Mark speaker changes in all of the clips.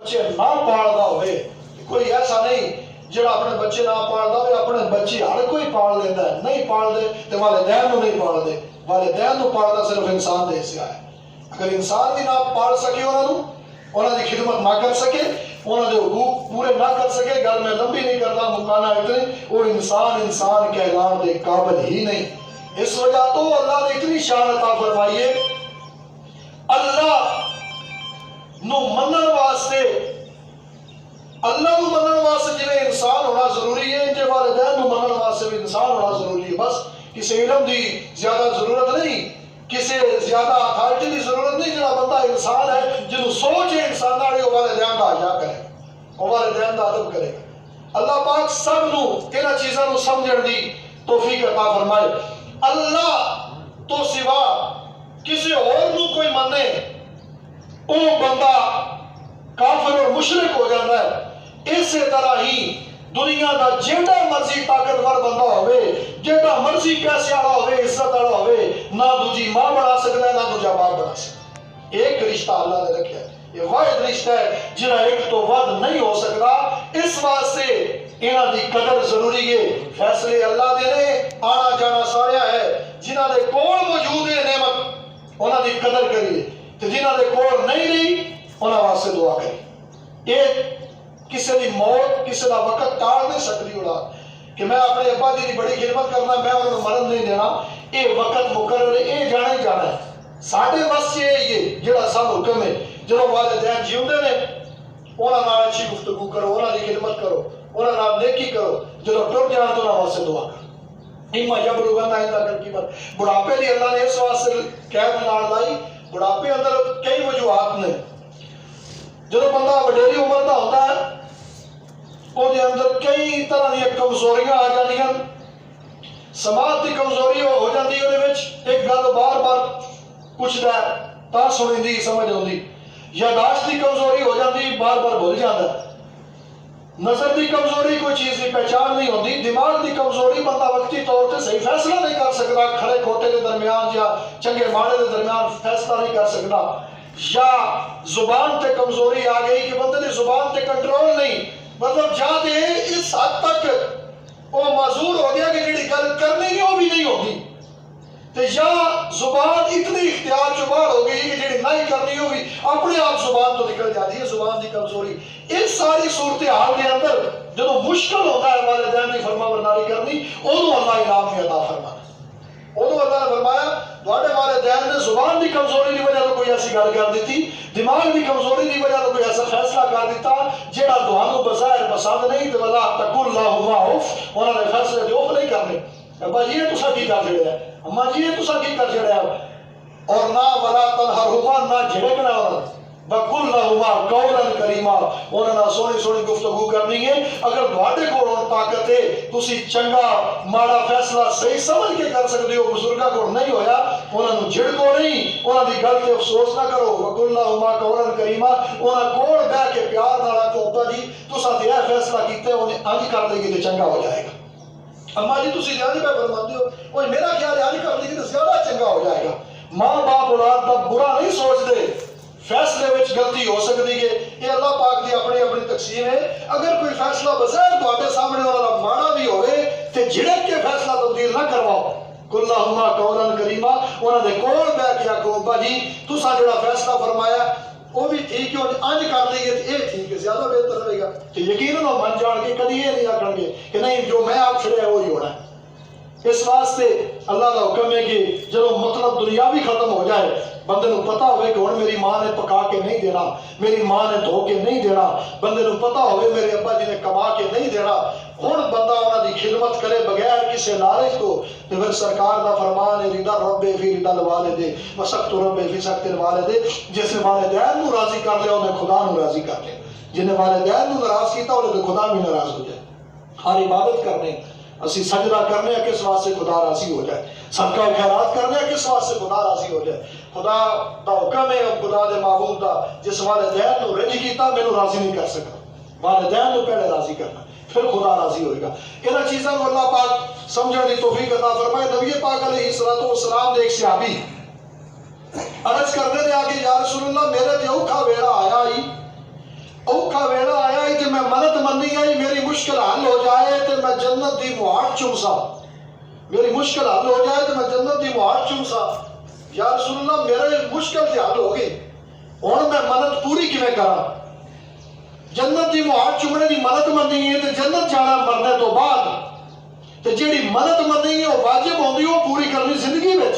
Speaker 1: بچے نہ پالدا ہوئے، کوئی ایسا نہیں جڑا اپنے بچے نہ پالدا ہوئے، اپنے بچے ہر کوئی پال لینا ہے، نہیں پال دے تو والدین نو نہیں پال دے، والدین نو پالنا صرف انسان دے حصہ ہے۔ اگر انسان بھی نہ پال سکے انہوں دی خدمت نہ کر سکے، انہوں دے حقوق پورے نہ کر سکے، گل میں لمبی نہیں کرتا، مکانا اتنی، وہ انسان کہلان دے قابل ہی نہیں۔ اس وجہ تو اللہ نے اتنی شان عطا فرمائیے، اللہ نو منن واسطے، اللہ نو منن واسطے جنہیں انسان ہونا ضروری ہے، انجے والدین نو منن واسطے بھی انسان ہونا ضروری ہے۔ بس کسی علم دی زیادہ ضرورت نہیں، کسی زیادہ اتھارٹی کی ضرورت نہیں، جڑا بندہ انسان ہے جنہوں سوچ ہے انسان والی، وہ والدین کا حیا کرے گا، وہ والدین کا ادب کرے گا۔ اللہ پاک سب نو انہاں چیزاں نو سمجھن دی توفیق عطا فرمائے۔ اللہ تو سوا کسی اور نو کوئی منے وہ بندہ کافر اور مشرک ہو جاتا ہے۔ اسی طرح ہی دنیا دا جیڑا مرضی طاقتور بندہ ہوئے، جیڑا مرضی پیسے والا ہوئے، عزت والا ہوئے، نہ دوجی ماں بنا سکتا ہے، نہ دوجا باپ بنا سکتا ہے۔ ایک رشتہ اللہ نے رکھا ہے، یہ واحد رشتہ ہے جنہاں ایک تو ود نہیں ہو سکتا۔ اس واسطے انہاں دی قدر ضروری ہے۔ فیصلے اللہ دے نے، آنا جانا سارا ہے۔ جنہاں دے کول موجود ہے نعمت، انہاں دی قدر کریے، تو جنہاں دے کول نہیں رہی انہاں واسطے دعا کری۔ ایک کسی دی موت، کسی دا وقت ٹال نہیں سکتی اولاد کہ میں اپنے ابا جی دی بڑی خدمت کرنا، میں انہوں مرن نہیں دینا، یہ وقت مقرر ہے، یہ جانا ہی جانا ہے۔ ساڈے بس یہ جڑا سب حکم ہے، جدوں والدین جیوندے نے انہاں نال اچھی گفتگو کرو، انہاں دی خدمت کرو، انہاں نال نیکی کرو، جدوں ٹر جان تو انہاں واسطے دعا کرو۔ اما یبلغن عندک الکبر، بڑھاپے دی اللہ نے اس واسطے قید نال لائی۔ بڑھاپے اندر کئی وجوہات نے۔ جدوں بندہ وڈیری عمر دا ہوتا ہے، وہ دے اندر کئی طرح دی کمزوریاں آ جاندیاں، سماعت دی کمزوری ہو جاندی، وہ دے وچ ایک گل بار بار پوچھدا ہے تا سنیندی سمجھ آندی، یاداشت دی کمزوری ہو جاندی، بار بار بھول جاندا ہے، نظر دی کمزوری کوئی چیز کی پہچان نہیں ہوندی، دماغ دی کمزوری بندہ وقتی طور تے صحیح فیصلہ نہیں کر سکتا، کھڑے کھوٹے دے درمیان یا چنگے ماڑے دے درمیان فیصلہ نہیں کر سکتا، یا زبان تے کمزوری آ گئی کہ بندے دی زبان تے کنٹرول نہیں، مطلب جا دے اس حد تک وہ معذور ہو گیا کہ جڑی گل کرنی ہے وہ بھی نہیں ہوگی، تو یا زبان اتنی اختیار چ باہر ہو گئی کہ جڑی نہیں کرنی ہوگی اپنے آپ زبان تو نکل جاتی ہے، زبان دی کمزوری۔ اس ساری صورتحال کے اندر جدوں مشکل ہوتا ہے والدین کی فرما برداری کرنی، ادو اللہ انعام بھی عطا فرمانا۔ ادو اللہ نے فرمایا تواڈے والدین نے زبان دی کمزوری کی وجہ تو کوئی ایسی گل کر دیتی، دماغ دی کمزوری کی وجہ تو کوئی ایسا فیصلہ کر دیتا جہاں تمہوں بظاہر پسند نہیں، تو اللہ تقول اللہم اف، انہوں نے فیصلے جو نہیں کرنے۔ ابا جی یہ تسا کی کر چھڑیا ہے، اما جی یہ تسا کی کر چھڑیا ہے، اور نہ ولا تنہرہما، نہ جھڑکنا انہوں نے، وَقُلْ لَهُمَا قَوْلًا كَرِيمًا، انہوں نے سونی سونی گفتگو کرنی ہے۔ اگر تواڈے کول طاقت ہے تسی چنگا ماڑا فیصلہ صحیح سمجھ کے کر سکتے ہو، بزرگاں کول نہیں ہویا انہوں نے جھڑکو نہیں، انہوں دی گل تے افسوس نہ کرو، وَقُلْ لَهُمَا قَوْلًا كَرِيمًا، انہوں کول بیٹھ کے پیار نال آکھو ابا جی تسا تے یہ فیصلہ کیتے انہیں انج کر دے گی تے چنگا ہو جائے گا، اما جی تسی جانی پہ فرماندے ہو، اوے میرا خیال ہے انج کر دے گی تے زیادہ چنگا ہو جائے گا۔ ماں باپ اولاد دا برا نہیں سوچتے، فیصلے وچ غلطی ہو سکتی ہے، یہ اللہ پاک دی اپنی اپنی تقسیم ہے۔ اگر کوئی فیصلہ بظاہر تواڈے سامنے والا ماڑا بھی ہوئے تے جھڑک کے فیصلہ تبدیل نہ کرواؤ، قُلْ اللہم قولا کریما، انہوں نے کول بیٹھ کے آکھو ابا جی تساں جڑا فیصلہ فرمایا وہ بھی ٹھیک ہے، انج کر دیں گے تو یہ ٹھیک ہے، زیادہ بہتر رہے گا، تو یقیناً وہ من جان کے کدی یہ نہیں آکھن گے کہ نہیں جو میں آپ چھڑیا ہے وہی ہونا ہے۔ اس واسطے اللہ کا حکم ہے کہ جب مطلب دنیاوی ختم ہو جائے، بندے نو پتا ہوئے کہ ہن میری ماں نے پکا کے نہیں دینا، میری ماں نے دھو کے نہیں دینا، بندے نو پتا ہوئے میرے ابا جی نے کما کے نہیں دینا، ہن بندہ انہاں دی خدمت کرے بغیر کسی لالچ تو پھر سرکار دا فرمان ہے رضا رب فی رضا الوالد وسخط رب فی سخط الوالد، جس نے والدین نو راضی کر لیا انہیں خدا نو راضی کر لیا، جن نے والدین نو ناراض کیتا انہیں تو خدا بھی ناراض ہو جائے۔ ہر عبادت کرنے اسی سجدہ کرنے کس واسطے خدا راضی ہو جائے، صدقہ و خیرات کرنے کس واسطے خدا راضی ہو جائے۔ خدا دا حکم ہے خدا دے معبود دا، جس والدین نو رجی کیتا مینوں راضی نہیں کر سکتا، والدین نو پہلے راضی کرنا پھر خدا راضی ہوئے گا۔ انہاں چیزاں کو اللہ پاک سمجھنے کی توفیق عطا فرمائے۔ نبی پاک علیہ الصلوۃ والسلام دے ایک صحابی عرض کرتے تھے کہ یا رسول اللہ میرے تے اوکھا ویڑا آیا ہی، اوکھا اوکھا ویلا آیا ہی تے میں منت منی آئی میری مشکل حل ہو جائے تے میں جنت دی مہاٹ چومسا، میری مشکل حل ہو جائے تے میں جنت دی مہاٹ چومسا۔ یا رسول اللہ میرے مشکل تے حل ہو گئی، ہن میں منت پوری کیویں کراں؟ جنت دی مہاٹ چومنے دی منت منی ہے تے جنت جانا مرنے تو بعد، تے جیڑی منت منی ہے وہ واجب ہوندی وہ پوری کرنی زندگی وچ،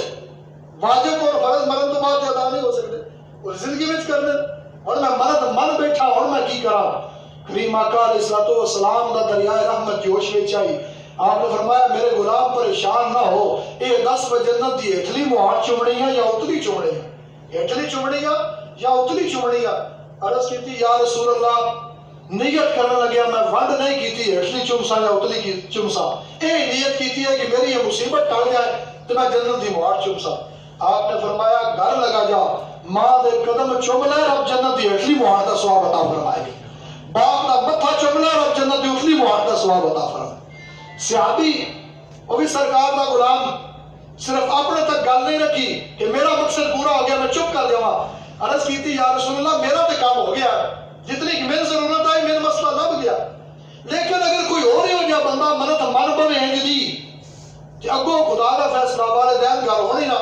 Speaker 1: واجب اور فرض مرن تو بعد ادا نہیں ہو سکتے، وہ زندگی وچ کرنے۔ ہن میں منت من بیٹھا، ہن میں کی کراں؟ کریم آقا علیہ الصلوۃ والسلام دا دریائے رحمت جوش وچ آئی، آپ نے فرمایا میرے غلام پریشان نہ ہو، اے 10 جنت دی ہیٹھلی مہاٹ چومنی ہے یا اتلی چومنی ہے؟ ہیٹھلی چومنی ہے یا اتلی چومنی ہے؟ عرض کیتی یا رسول اللہ نیت کرنے لگیا میں ونڈ نہیں کیتی ہیٹھلی چومسا یا اتلی کی چومسا، اے نیت کیتی ہے کہ میری یہ مصیبت ٹل جائے تو میں جنت دی مہاٹ چومسا۔ آپ نے فرمایا گھر لگا جا، ماں دے قدم چوم لے رب جنت دی ہیٹھلی مہاٹ دا ثواب عطا فرمائے گی، باپ دا متھا چوم لے رب جنت دی اتلی مہاٹ دا ثواب عطا فرمائے۔ صحابی وہ بھی سرکار دا غلام، صرف اپنے تک گل نہیں رکھی کہ میرا مقصد پورا ہو گیا میں چپ کر جاواں، عرض کیتی یا رسول اللہ میرا تے کام ہو گیا، جتنی کہ میری ضرورت آئی میرا مسئلہ لب گیا، لیکن اگر کوئی اور ہو جا بندہ منت من پوے ہیں جدی کہ اگوں خدا دا فیصلہ والدین گھر ہونی نہ،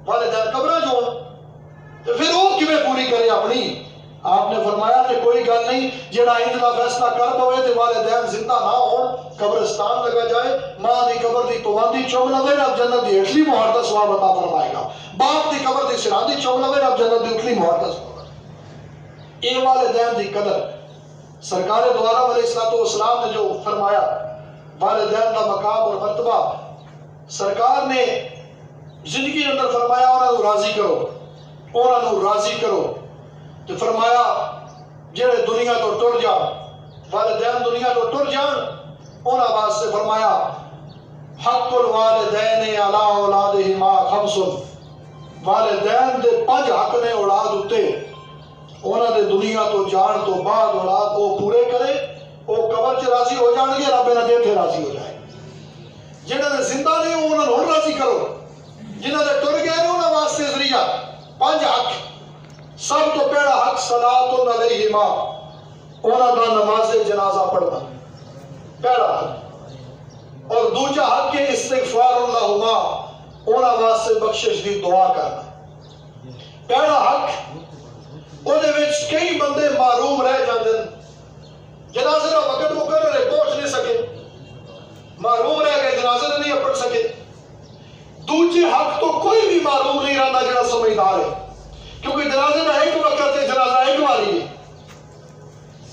Speaker 1: والدین قبرہ جو تو پھر وہ کیویں پوری کرے اپنی؟ آپ نے فرمایا کہ کوئی گل نہیں، جڑا انج دا فیصلہ کر پوے تے والدین زندہ نہ ہون قبرستان لگا جائے، ماں دی قبر دی پواندی چوم لوے رب جنت دی ہیٹھلی مہاٹ دا ثواب عطا فرمائے گا، باپ دی قبر دی سراندی چوم لوے رب جنت دی اتلی مہاٹ دا ثواب۔ اے والدین دی قدر سرکار دو عالم علیہ الصلوۃ والسلام نے جو فرمایا، والدین دا مقام اور مرتبہ سرکار نے زندگی اندر فرمایا انہاں نوں راضی کرو، انہاں نوں راضی کرو، تو فرمایا جڑے دنیا تو ٹر جان، والدین دنیا تو ٹر جان، انہاں واسطے فرمایا حق الوالدین علی اولادہما خمس، والدین دے 5 حق نے اولاد اتے، انہاں دے دنیا تو جان تو بعد اولاد وہ پورے کرے، وہ قبر چ راضی ہو جان گے، رب انہاں دے تے راضی ہو جائے۔ جنہاں دے زندہ نے انہاں نوں راضی کرو، جنہاں دے ٹر گئے نے انہاں واسطے ذریعہ 5 حق۔ سب تو پہلا حق صلاۃ علیہما، انہاں دا نماز جنازہ پڑھنا پہلا حق، اور دوجا حق ہے استغفار لہما، انہاں واسطے بخشش دی دعا کرنا۔ پہلا حق وہ دے وچ کئی بندے محروم رہ جاندے، جنازے دا وقت مقرر ہے پہنچ نہیں سکے، محروم رہ گئے، جنازے نہیں پڑھ سکے۔ دوجے حق تو کوئی بھی محروم نہیں رہتا جڑا سمجھدار ہے، کیونکہ جنازے کا ایک وقت ہے، جنازہ ایک باری ہے،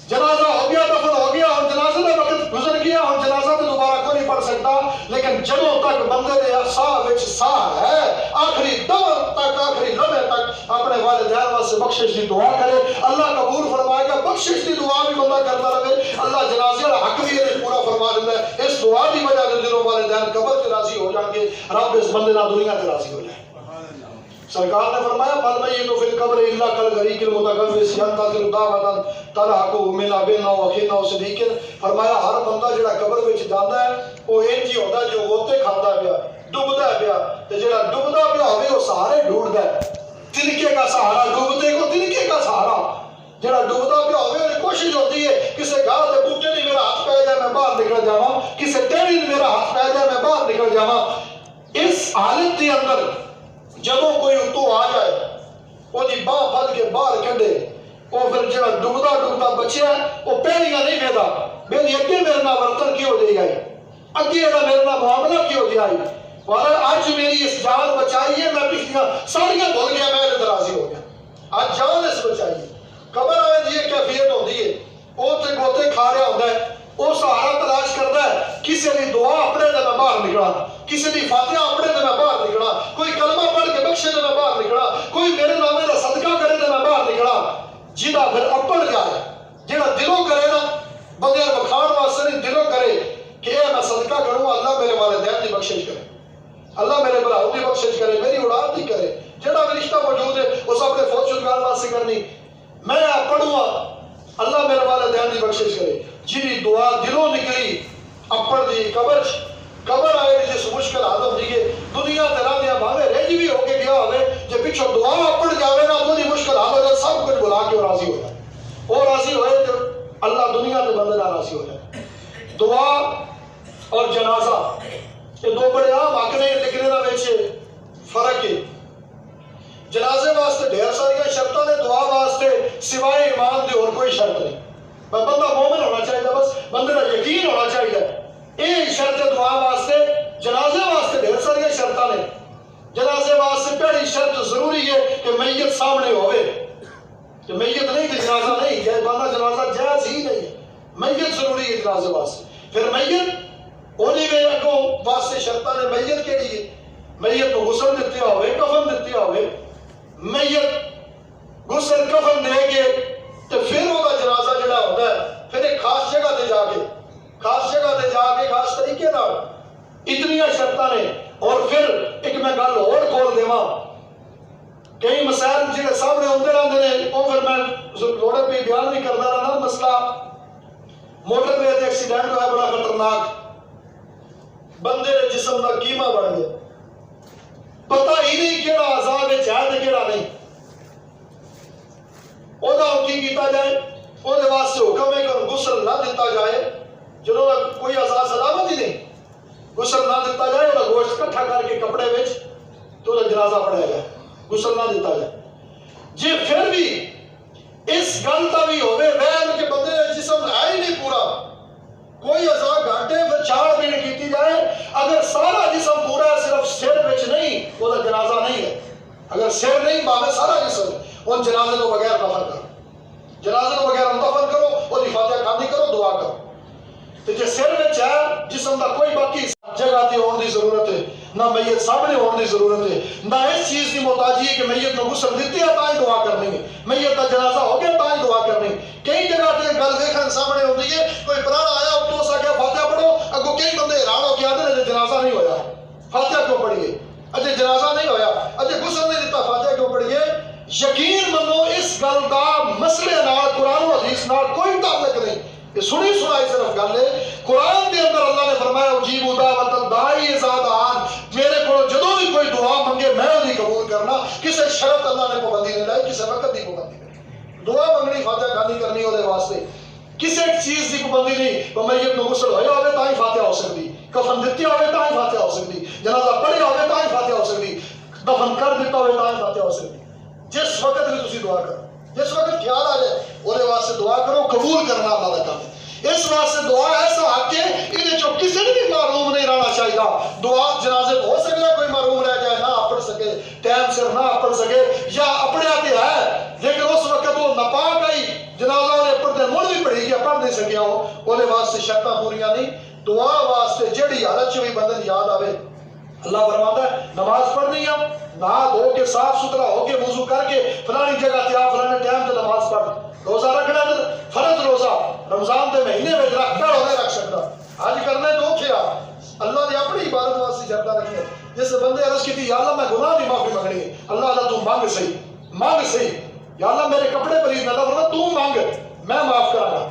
Speaker 1: جنازہ ہو گیا دفن ہو گیا، اور جنازے کا وقت گزر گیا، اور جنازہ تو دوبارہ کوئی نہیں پڑھ سکتا، لیکن جدوں تک بندے دے ساہ وچ ساہ ہے، آخری دم تک، آخری لمحے تک اپنے والدین واسطے بخشش دی دعا کرے، اللہ قبول فرمائے گا۔ بخشش دی دعا بھی بندہ کرتا رہے، اللہ جنازے کا حق بھی پورا فرما دیتا ہے۔ اس دعا کی وجہ سے جدوں والدین قبر سے راضی ہو جان گے، رب اس بندے نال دنیا تے راضی ہو جائے۔ سرکار نے فرمایا مل میت فی القبر الا کالغریق المتغوص ينتظر دعوة تلحقه من ابن و اخ و صدیق، فرمایا ہر بندہ جڑا قبر وچ جاندا ہے وہ انج ہی ہوندا جو غوطے کھاندا پیا، ڈوبدا پیا، تے جڑا ڈوبدا پیا ہوے وہ سہارے ڈھونڈدا ہے، تنکے کا سہارا، ڈوبتے کو تنکے کا سہارا، جڑا ڈوبدا پیا ہوے وہ کوشش ہوتی ہے کسے گاہ دے بوٹے نہیں میرا ہاتھ پے جائے میں باہر نکل جاواں، کسے ٹہنی نہیں میرا ہاتھ پے جائے میں باہر نکل جاواں۔ اس حالت دے اندر جدوں کوئی اتو آ جائے وہ دی باہ پھڑ کے باہر کڈے، وہ پھر جڑا ڈوبدا ڈوبدا بچیا وہ پہلیاں نہیں ویدا میری اگے میرے نال ورتن کیوں جائی آئی، اگے دا میرے نال معاملہ کیوں جائی آئی، اور اج میری اس جان بچائی ہے، میں پچھلیاں ساریاں بھول گیا، میں ناراضی ہو گیا، اج جان اس بچائی ہے۔ قبر آئے دی کیفیت ہوندی ہے، وہ تے گوتے کھا رہا ہوندا ہے، وہ سہارا تلاش کرتا ہے، کسی دی دعا اپنے تے میں باہر نکلا، کسی دی فاتحہ اپنے تے میں باہر نکلا، کوئی کلمہ پڑھ کے بخشے تے میں باہر نکلا، کوئی میرے نامے دا صدقہ کرے تے میں باہر نکلا۔ جہاں پھر اپڑ جائے، جہاں دلوں کرے نا، بندے بخان واسطے نہیں دلوں کرے کہ اے میں صدقہ کروں، اللہ میرے والدین دی بخشش کرے، اللہ میرے بھراؤں دی بخشش کرے، میری اولاد دی کرے، جہاں بھی رشتہ موجود ہے اس اپنے فوج شدگار واسطے کرنی، میں پڑھوں اللہ میرے والدین دی بخشش کرے۔ جی دعا دلوں نکلی اپڑ دی قبر آئے جس مشکل حالت دیئے دنیا تیرا دیا بھاوے رہی بھی ہو کے گیا ہوئے، جب پیچھو دعا اپڑ جاوے نا تو دی مشکل حالت ہے، سب کچھ بلا کے راضی ہو جائے، وہ راضی ہوئے راضی ہو جائے. دعا اور جنازہ یہ دو بڑے عام حق نے لکھنے کا وچ فرق ہے. جنازے واسطے ڈھیر ساری شرطاں نے, دعا واسطے سوائے ایمان دی اور کوئی شرط نہیں. بندہ مومن ہونا چاہیے, بس بندے کا یقین ہونا چاہیے. یہ شرط ہے دعا واسطے. جنازے واسطے ڈھیر ساری شرطاں نے. جنازے واسطے پہلی شرط ضروری ہے کہ میت سامنے ہوئے. کہ میت نہیں تو جنازہ نہیں, بندہ جنازہ جائز ہی نہیں. میت ضروری ہے جنازے واسطے. پھر میت انہیں گئے اگوں واسطے شرطاں نے. میت کیڑی ہے؟ میت کو غسل دیتے ہوئے, کفن دیتے ہوئے, میت غسل کفن دے کے تو پھر وہ جنازہ جڑا ہوتا ہے پھر ایک خاص جگہ تے جا کے خاص طریقے نال. اتنی شرطاں نے. اور پھر ایک میں گل اور کھول دیواں, کئی مسائل جڑے سامنے آتے رہتے ہیں وہ پھر میں لوڑے پہ بیان نہیں کرتا رہنا. مسئلہ موٹر وے تے ایکسیڈنٹ ہوا بڑا خطرناک, بندے کے جسم کا کیما بن گیا, پتہ ہی نہیں کہڑا عذاب ہے تے کہڑا نہیں. وہ کی کیتا جائے, وہ واسطے حکم ہے کہ غسل نہ دیتا جائے. جنہوں کوئی عذاب سلامت ہی نہیں, غسل نہ دیتا جائے. وہ گوشت کٹھا کر کے کپڑے وچ تو جنازہ پڑھایا جائے, غسل نہ دیتا جائے. جی پھر بھی اس گل کا بھی ہوئے وہم کہ بندے جسم ہے ہی نہیں پورا, کوئی عذاب گھنٹے پھر چھاڑ بھی نہیں کی جائے. اگر سارا جسم پورا ہے صرف سر وچ نہیں, وہ جنازہ نہیں ہے. اگر سر نہیں باہر سارا جسم ہے, ان جنازے کو بغیر دفن کرو. جنازے کو بغیر دفن کرو, وہ فاتحہ خوانی کرو, دعا کرو. تو جی سر وچ ہے جسم کا کوئی باقی جگہ تے ہونے کی ضرورت ہے, نہ میت سامنے ہونے کی ضرورت ہے, نہ اس چیز کی محتاجی ہے کہ میت کو غسل دیتی ہے تاں ہی دعا کرنی ہے, میت کا جنازہ ہو گیا تاں ہی دعا کرنی. کئی جگہ تے گل دیکھنے سامنے ہوتی ہے, کوئی پرانا آیا تو اس آگے فاتحہ پڑھو, اگوں کئی بندے حیران ہو کے آتے ہیں جنازہ نہیں ہویا, فاتحہ کیوں پڑھیے؟ اجے جنازہ نہیں ہویا, اجے غسل نہیں دیتا, فاتحہ کیوں پڑھیے؟ یقین منو اس گل کا مسئلے نال قرآن و حدیث نال کوئی تعلق نہیں. یہ سنی سنائی صرف گل ہے. قرآن دے اندر اللہ نے فرمایا اجیبوا دعوت الداعی اذا دعان, میرے کو جدوں بھی کوئی دعا منگے میں وہی قبول کرنا. کسی شرط اللہ نے پابندی نہیں لائی, کسی وقت دی پابندی نہیں. دعا منگنی, فاتحہ خوانی کرنی وہ واسطے, کسی چیز کی پابندی نہیں. وہ میت کو غسل ہویا ہوئے تاں ہی فاتحہ ہو سکتی, کفن دتی ہوئے تاں ہی فاتحہ ہو سکتی, جنازہ پڑھیا ہوئے تاں ہی فاتحہ ہو سکتی, دفن کر دیتا ہوئے تاں ہی فاتحہ ہو سکتی. جس وقت بھی تسی دعا کرو, جس وقت خیال آ جائے وہ واسطے دعا کرو, قبول کرنا اللہ کا کام ہے. اس واسطے دعا ایسا حق ہے یہ جو کسی نے بھی معروم نہیں رہنا چاہیے. دعا جنازے ہو سکتا ہے کوئی معروم رہ جائے, نہ پڑھ سکے, ٹائم سر نہ پڑھ سکے, یا اپنے آتے ہے لیکن اس وقت وہ ناپاک آئی جنازہ نے پڑھتے مڑ بھی پڑھی گیا, پڑھ نہیں سکیا ہو, وہ واسطے شرطاں پوریاں نہیں. دعا واسطے جڑی حالت چ بھی بندے یاد آوے, اللہ فرماتا ہے نماز پڑھنی ہے, نہا دھو کے صاف ستھرا ہو کے وضو کر کے فلانی جگہ تے آ, فلانے ٹائم تے نماز پڑھ. روزہ رکھنا فرض روزہ رمضان کے مہینے میں رکھتا ہونے رکھ سکتا, آج کرنا تو کیا اللہ نے اپنی عبادت واسطے شرطاں رکھی ہیں. جس بندے عرض کی تھی یا اللہ میں گناہ کی معافی منگنی ہے, اللہ تو مانگ صحیح, یا اللہ میرے کپڑے پلیز نہ, اللہ فرماتا تو مانگ میں معاف کراں گا.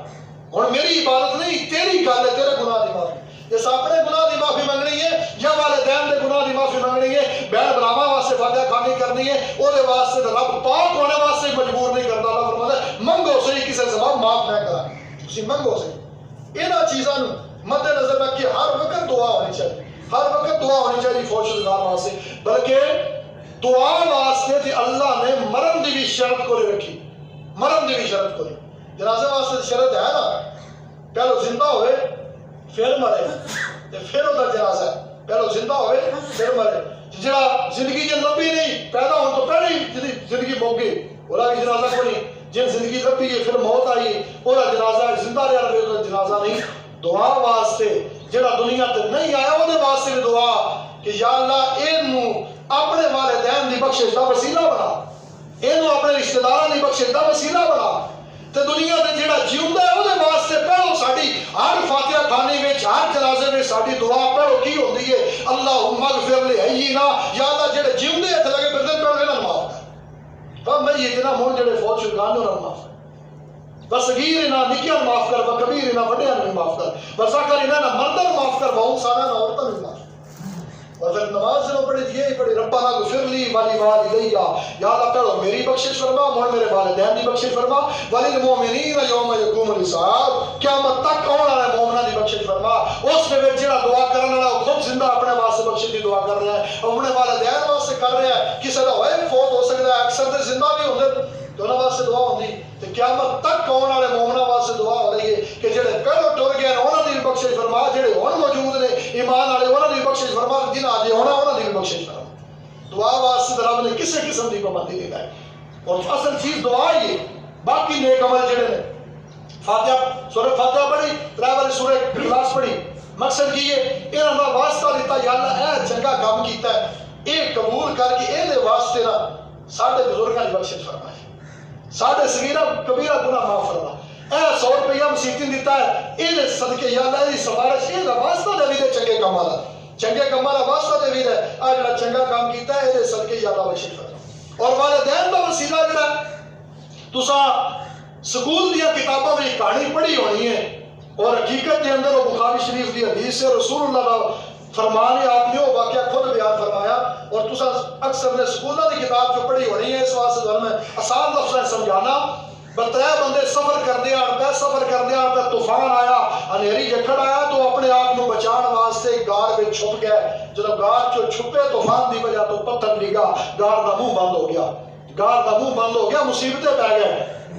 Speaker 1: ہن میری عبادت نہیں تیری گل ہے, تیرے گناہ کی معافی. جس اپنے گناہ کی معافی منگنی ہے یا والدین کے گناہ کی معافی منگنی ہے, بہن بھراواں واسطے فاتحہ خوانی کرنی ہے, وہ واسطے رب پاک ہونے واسطے مجبور نہیں کرتا. اللہ فرماتا ہے منگو صحیح, کسی سبب معاف نہ کرا, تسی منگو صحیح. انہاں چیزاں مد نظر رکھ کے ہر وقت دعا ہونی چاہیے, ہر وقت دعا ہونی چاہیے فوج شدگار واسطے. بلکہ دعا واسطے تھی اللہ نے مرن دی بھی شرط کو رکھی, مرن دی بھی شرط کو. جنازے واسطے شرط ہے نا, پہلو زندہ ہوئے پھر مرے, پھر وہ جنازہ ہے, پہلو زندہ ہوئے پھر مرے. جہاں زندگی جو لمبی نہیں, پیدا ہونے تو پہلے ہی زندگی موک گئی, وہ جنازہ کو نہیں. جن زندگی لمبی ہے پھر موت آئی, وہ جنازہ ہے, زندہ رہا رہے وہ جنازہ نہیں. دعا واسطے جہاں دنیا تے نہیں آیا وہ واسطے بھی دعا کہ یا اللہ اینو اپنے والدین دی بخشش دا وسیلہ بنا, اینو اپنے رشتہ داراں دی بخشش دا وسیلہ بنا. تے دنیا تے جہاں جیوندا ہے وہ واسطے پہلو ساڈی ہر فاتحہ خوانی وچ, ہر جنازے وچ ساڈی دعا پہلو کی ہوندی ہے, اللہم اغفر لحینا, یا اللہ جڑے جیوندے تے لگے پھردے پہلو انہاں نوں معاف کر. پر میں یہ اتنا مون جڑے فوت شدگان نوں معاف کر, بصغیر نہ نکیاں معاف کر, بکبیر نہ وڈیاں نوں معاف کر, بذکر نہ مرداں معاف کر, بہت سارا نہ عورتاں نوں معاف کر. اور پھر نماز سے پڑھی یہی پڑھی ربنا اغفر لی ولی والدی, یا اللہ پہلو میری بخشش فرما, مول میرے والدین کی بخشش فرما, وللمؤمنین یوم یقوم الحساب, قیامت تک آنے زندہ اپنے واسطے بخشش کی دعا کر رہا ہے، اپنے والدین واسطے کر رہا ہے، کسی کا ہوئے فوت ہو سکتا ہے، اکثر تو زندہ بھی ہوتے تو انہوں واسطے دعا ہوتی، تو قیامت تک آنے والے مومنوں واسطے دعا ہو رہی ہے کہ جڑے پہلو ٹر گئے انہوں نے بھی بخشش فرما، جڑے ہن موجود نے ایمان والے انہوں نے بھی بخشش فرما، جنہیں آج ہونا انہوں نے بھی بخشش فرما۔ دعا واسطے رب نے کسی قسم کی پابندی نہیں لائی، اور اصل چیز دعا ہی ہے۔ باقی نیک عمل جڑے نے فاتحہ سورہ فاتحہ پڑھی، ترے سورہ اخلاص پڑھی، مقصد کی ہے انہاں دا واسطہ دیتا یا اللہ اے چنگا کام کیتا ہے، اے قبول کر کے اے دے واسطے نا ساڈے بزرگاں دی بخشش فرمائے، ساڈے صغیرہ کبیرہ گناہ معاف فرما، اے 100 روپیہ مسیتیں دیتا ہے اے دے صدقے یا اللہ دی سفارش اے دا واسطہ دے دے چنگے کاماں دا، چنگے کاماں دا واسطہ دے دے آ جڑا چنگا کام کیتا ہے اے دے صدقے یا اللہ بخشش فرما۔ اور والدین دا وسیلہ جڑا تساں سکول دیا کتابوں میں کہانی پڑھی ہونی ہے، اور حقیقت کے اندر وہ بخاری شریف کی حدیث سے رسول اللہ کا فرمان ہے، آپ نے وہ واقعہ خود بیان فرمایا، اور تسا اکثر نے سکولوں کی کتاب جو پڑھی ہونی ہے، اس واسطے میں آسان لفظ سمجھانا، بتایا بندے سفر کردے آن پہ طوفان آیا، انہیری جکڑ آیا تو اپنے آپ کو بچان واسطے گار میں چھپ گئے، جب گار جو چھپے طوفان دی وجہ تو پتھر ڈگا، گار دا منہ بند ہو گیا، مصیبتیں پہ گئے،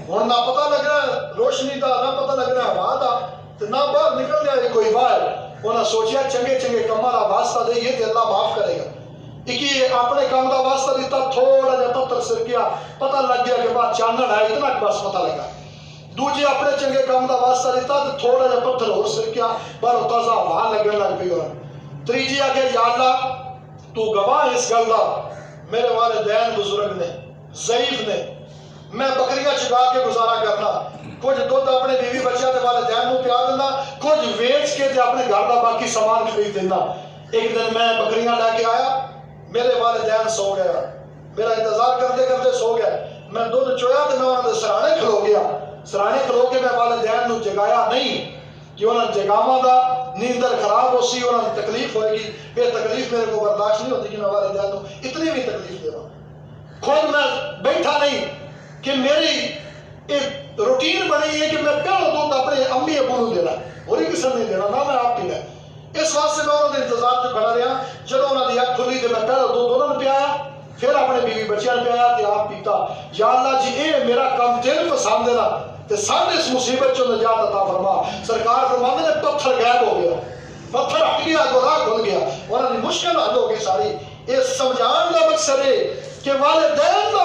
Speaker 1: ہوں نہ پتہ لگ رہا ہے روشنی دا، نہ پتہ لگ رہا ہے ہوا دا، نہ باہر نکل جائے کوئی باہر، انہاں سوچیا چنگے کاماں دا واسطہ دئیے تے اللہ معاف کرے گا۔ ایک اپنے کام دا واسطہ دیتا، تھوڑا جا پتھر سرکیا، پتہ لگ گیا کہ بعد چانن آئے، اتنا بس پتہ لگا۔ دوجے اپنے چنگے کام دا واسطہ دیتا تو تھوڑا جا پتھر اور سرکیا، باہر تازہ ہوا لگن لگ پئی ہونا۔ تیجی آ کے یا اللہ تو گواہ اس گل دا، میرے والدین بزرگ نے، ضعیف نے، میں بکریاں چگا کے گزارا کرنا، کچھ دودھ اپنے بیوی بچیاں تے والدین نوں پیا دینا، کچھ ویچ کے تے اپنے گھر دا باقی سامان خرید دینا۔ ایک دن میں بکریاں لے کے آیا، میرے والدین سو گیا، میرا انتظار کرتے کرتے سو گیا، میں دودھ چویا تے میں انہاں دے سرانے کھلو گیا، سرانے کھلو کے میں والدین نوں جگایا نہیں کہ انہاں جگاواں دا نیندر خراب ہو سی، انہاں دی تکلیف ہوئے گی، یہ تکلیف میرے کو برداشت نہیں ہوتی کہ میں والدین نوں اتنی بھی تکلیف دے رہا ہوں۔ خود میں بیٹھا نہیں کہ میری ایک روٹین بنی ہے کہ میں پہلو دودھ اپنے امی ابو نوں دینا، اور ہی کسی نہیں دینا، نہ میں آپ پینا۔ اس واسطے میں انہوں نے انتظار جو کھڑا رہا، جب انہوں نے اکھ کھلی تو میں پہلو دودھ انہوں نے پیا، پھر اپنے بیوی بچیاں نے پیا تے آپ پیتا۔ یا اللہ جی اے میرا کام تیرے پسند ہے نا، تے ساڈے اس مصیبت چوں نجات عطا فرما۔ سرکار فرماندے نے پتھر غائب ہو گیا، پتھر ہٹ گیا، گناہ کھل گیا، انہوں نے مشکل حل ہو گئی ساری۔ یہ سمجھان کا مقصد ہے کہ والدین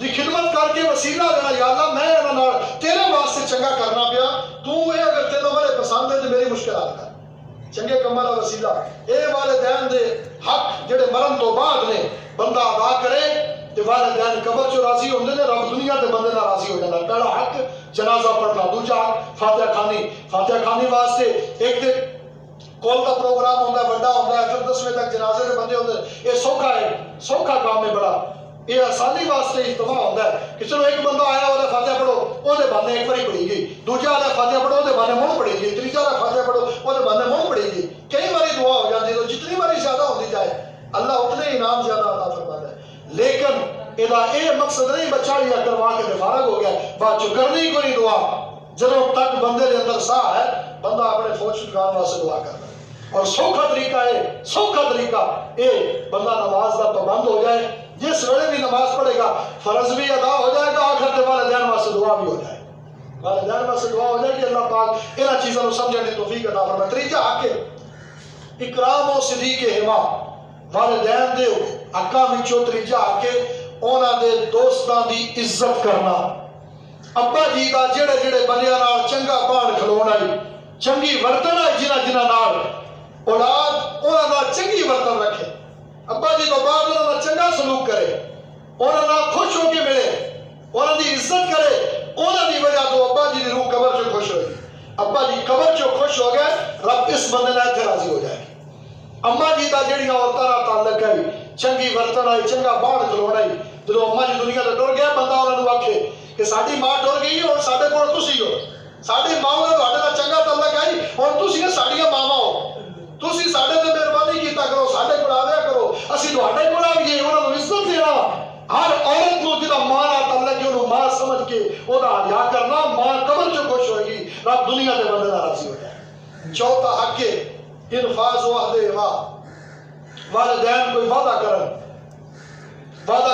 Speaker 1: دی خدمت کر کے وسیلہ دینا، یا اللہ میں انہاں تیرے واسطے چنگا کرنا پیا، تو اے اگر تینوں میرے پسند ہے تو میری مشکل حل کر، چنگے کماں دا وسیلہ۔ اے والدین دے حق جڑے مرن تو بعد نے بندہ ادا کرے تے والدین قبر چ راضی ہوندے نے، رب دنیا تے بندے نال راضی ہو جاندا۔ پہلا حق جنازہ پڑھنا، دوجا فاتحہ خانی واسطے ایک دے کول کا پروگرام ہوتا ہے، بڑا ہوتا ہے، پھر 10ویں تک جنازے کے بندے ہوتے ہیں۔ یہ سوکھا کام ہے بڑا، یہ آسانی واسطے اجتماع ہوتا ہے کہ چلو ایک بندہ آیا وہ فاتحہ پڑھو، وہ بہانے ایک باری پڑھی گئی، دوجا آیا فاتحہ پڑھو وہ بہانے مڑ پڑھی گئی، تیجا فاتحہ پڑھو وہ بہانے مڑ پڑھی گئی، کئی باری دعا ہو جاتی ہے، تو جتنی باری زیادہ ہوتی جائے اللہ اتنے انعام زیادہ عطا فرماتا ہے۔ لیکن یہ مقصد نہیں بچہ یا کروا کے فارغ ہو گیا، بعد چ کرنی کوئی دعا، جدوں تک بندے کے اندر ساہ ہے بندہ اپنے فوج چھٹکان واسطے دعا کرتا ہے۔ اور سوکھا طریقہ اے بندہ نماز کا پابند ہو جائے، جس ویلے بھی نماز پڑھے گا فرض بھی ادا ہو جائے گا، آخر کے والدین واسطے دعا بھی ہو جائے گا، والدین واسطے دعا ہو جائے کہ اللہ پاک انہاں چیزوں کو سمجھنے کی توفیق عطا فرمائے۔ تیجا حق اکرام و صدیق حما، والدین دے حقاں وچوں تیجا حق انہاں دے دوستاں دی عزت کرنا۔ ابا جی دا جڑے بندیاں نال چنگا بان کھلونا، چنگی ورتن جنہاں نال اولاد انہاں نال چنگی ورتن رکھے، ابا جی تو بعد انہاں نال چنگا سلوک کرے، انہاں نال خوش ہو کے ملے، انہاں دی عزت کرے، انہاں دی وجہ تو ابا جی دی روح قبر چ خوش ہوئی، ابا جی قبر چ خوش ہو گئے، رب اس بندے نال اتنے راضی ہو جائے گی۔ اما جی دا جڑیاں عورتاں نال تعلق ہے، چنگی ورتن آئی، چنگا بان کھلونا، جدوں اما جی دنیا تے ٹر گیا بندہ انہاں نوں آکھے کہ ساڈی ماں ٹر گئی اور ساڈے کول تسی ہو، ساڈی ماں نال تہاڈے نال چنگا تعلق ہے، اور تسی ساڈیاں ماواں ہو، تسی ساڈے تے مہربانی کیتا کرو، ساڈے کول آویا کرو، اسی تہاڈے کول آئیے، انہاں نوں عزت دینا۔ ہر عورت کو جہاں ماں نال تعلق ہے انہوں ماں سمجھ کے وہ حیا کرنا، ماں قبر چ خوش ہوئے گی، رب دنیا کے بندے نال راضی ہو جائے۔ چوتھا حق انفاذ وعدے وا، والدین کوئی وعدہ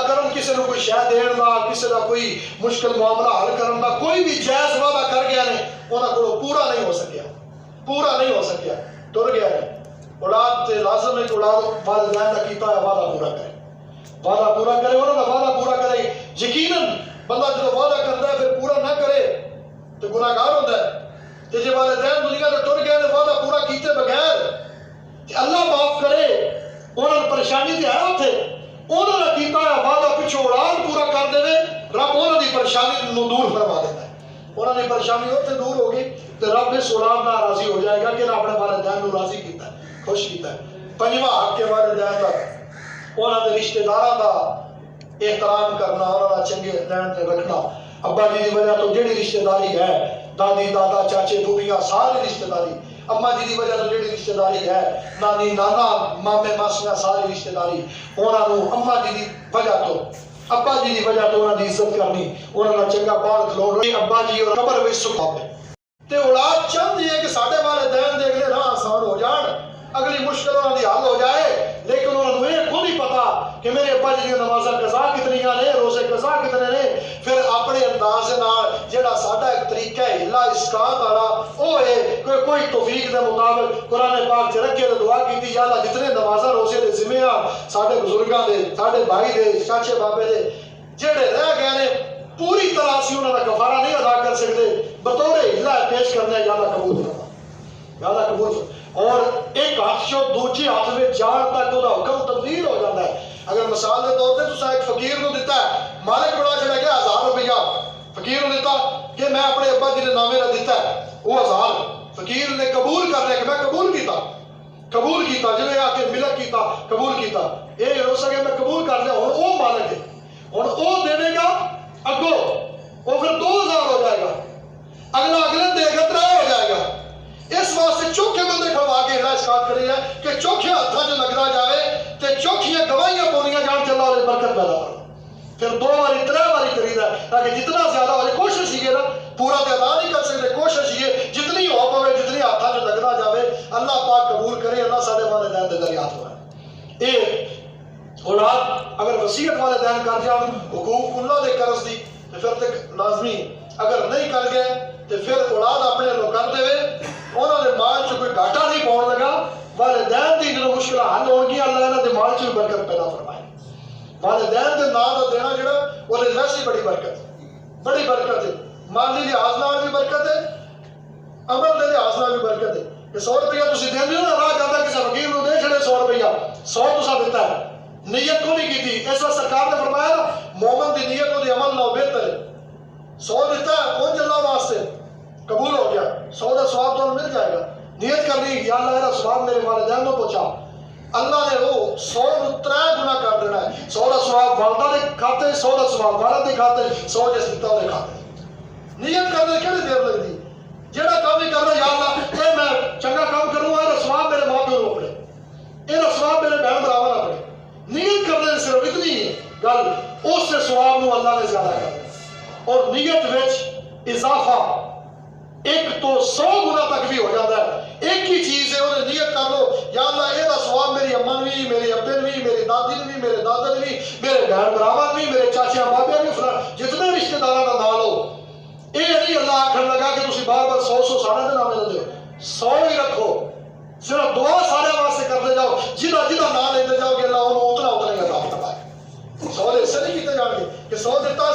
Speaker 1: کرن کسی نے کوئی شے دین دا، کسی کا کوئی مشکل معاملہ حل کرن دا، کوئی بھی جائز وعدہ کر گیا نے انہاں کو پورا نہیں ہو سکیا ٹر گیا ہے۔ اولاد تے لازم ہے کہ اولاد والدین کا کیتا ہے وعدہ پورا کرے انہاں دا وعدہ پورا کرے۔ یقیناً بندہ جب وعدہ کرتا ہے پھر پورا نہ کرے تو گناہگار ہوتا ہے۔ تے جے والدین دنیا تے ٹر گئے نے وعدہ پورا کیتے بغیر تے اللہ معاف کرے، انہاں نے پریشانی تے ہے اوتھے، انہوں نے کیتا ہے وعدہ پچھو اولاد پورا کر دے، رب انہوں نے پریشانی نو دور فرما دیتا ہے۔ انہوں نے پریشانی ہوتے دور ہوگی تو رب اس اولاد نہ راضی ہو جائے گا کہ اپنے والدین کو راضی کیتا ہے، خوش کیتا ہے۔ پنجواں حق کے والدین کا انہوں نے رشتہ داراں دا احترام کرنا، انہوں نے چنگے رہن تے رکھنا۔ ابا جی دی وجہ تو جڑی رشتہ داری ہے، دادی دادا چاچے پھوپھیاں ساری رشتہ داری، اما جی دی وجہ تو جڑی رشتہ داری ہے، نانی نانا مامے ماسیاں ساری رشتہ داری، انہاں نوں اما جی دی وجہ تو ابا جی دی وجہ تو انہاں دی عزت کرنی، انہاں دا چنگا پال کھلونا، ابا جی اور قبر وچ سکھاوے۔ تے اولاد چاہتی ہے کہ ساڈے والدین دے اگلے راہ آسان ہو جان، اگلی مشکل انہاں دی حل ہو جائے، لیکن انہاں نوں یہ خود ہی پتا کہ میرے ابا جی دی نمازاں قضا کتنیاں نے، روزے قضا کتنے نے، پھر اپنے انداز نال جڑا ساڈا ایک طریقہ ہے ہلا اسکات والا او ہے کوئی توفیق دے مطابق قرآن پاک چ رکھے تے دعا کیتی، یا اللہ جتنے نمازاں روزے دے ذمہ آ ساڈے بزرگاں دے، ساڈے بھائی دے، چاچے بابے دے جڑے رہ گئے نے، پوری طرح سے انہاں دا کفارہ نہیں ادا کر سکتے، بطور ہلا پیش کرنا ہے، یا اللہ قبول فرما، یا اللہ قبول فرما۔ اور ایک ہاتھ سے دوجے ہاتھ میں جان تک وہ حکم تبدیل ہو جاتا ہے۔ اگر مثال کے طور پہ تسا ایک فقیر نو دیتا ہے، مالک بڑا چلا گیا 1000 روپیہ فقیر نو دیتا کہ میں اپنے ابا جی نے نامے نہ دیتا ہے وہ 1000، فقیر نے قبول کر لیا کہ میں قبول کیتا جنہیں آ کے ملک کیتا قبول کیتا، یہ ہو سکے میں قبول کر لیا، ہوں وہ مالک ہے، ہوں وہ دے گا اگو وہ پھر 2000 ہو جائے گا، اگلے دے گا 3 ہو جائے گا۔ اس واسطے چوکھے بندے کھڑوا کے اللہ اسکات کری ہے کہ چوکھے ہاتھوں سے لگنا جائے تے چوکھیاں گواہیاں بولیاں جان کے اللہ نے برکت پیدا کرنا، پھر 2 باری 3 باری کری ہے تاکہ جتنا زیادہ ہو جائے۔ کوشش یہ نا پورا تو ادا نہیں کر سکتے، کوشش یہ جتنی ہو پوے جتنی ہاتھوں سے لگنا جائے اللہ پاک قبول کرے، اللہ سارے والدین دے دریات ہوا ہے۔ یہ اولاد اگر وصیت والدین کر جان حقوق اللہ دے قرض دی تو پھر تک لازمی، اگر نہیں کر گئے تو پھر اولاد اپنے لوگ کر دے، انہوں نے مال چ کوئی گھاٹا نہیں پاؤن لگا، والدین کی جو مشکل حل ہو گیا اللہ انہوں نے مال چ بھی برکت پیدا فرمائے۔ والدین کے نام کا دینا جڑا وہ ویسے بڑی برکت ہے، مالی لحاظ نال بھی برکت ہے، عمل کے لحاظ نال بھی برکت ہے۔ کہ 100 روپیہ تسی دیندے ہو نا، راہ جاتا کسی فقیر نو دے چھڑے 100 روپیہ، 100 تسا دیتا ہے، نیت کو نہیں کیتی۔ اس وقت سرکار نے فرمایا نا مومن دی نیت اور عمل نال بہتر ہے۔ 100 دیتا ہے پہنچ اللہ واسطے قبول ہو گیا، 100 کا ثواب تو مل جائے گا۔ نیت کرنی یا اللہ میرا ثواب میرے والدین کو پہنچا، اللہ نے وہ 100 کو 3 گنا کر دینا ہے۔ 100 کا ثواب والدہ دے کھاتے، 100 کا ثواب والد دے کھاتے، 100 جس دیتا دے کھاتے۔ نیت کرنے کہڑی دیر لگتی، جہاں کام ہی کرنا یا اللہ اے میں چنگا کام کروں گا، یہ ثواب میرے ماں پیو کو پڑے، یہ ثواب میرے بہن براوا نہ پڑے۔ نیت کرنے صرف اتنی ہے گل، اس سے ثواب نو اللہ نے زیادہ کر دیا۔ اور نیت وچ اضافہ 1 تو 100 گنا تک بھی ہو جاتا ہے۔ ایک ہی چیز ہے انہیں نیت کر لو یا اللہ یہ ثواب میری اما نے بھی، میرے ابے نے بھی، میری دادی نے بھی، میرے دادا نے بھی، میرے بہن براوا نے بھی، میرے چاچا بابے نے بھی، جتنے رشتے داراں کا نام لو۔ یہ نہیں اللہ آخر لگا کہ تسی بار بار 100 سارے دے نامے دے 100 ہی رکھو، صرف دعا سارے واسطے کرتے جاؤ، جہاں نام لیتے جاؤ کہ اللہ انہوں اتنا ہی عطا فرمائے۔ 100 حصے نہیں کیتے جان گے کہ 100 دیتا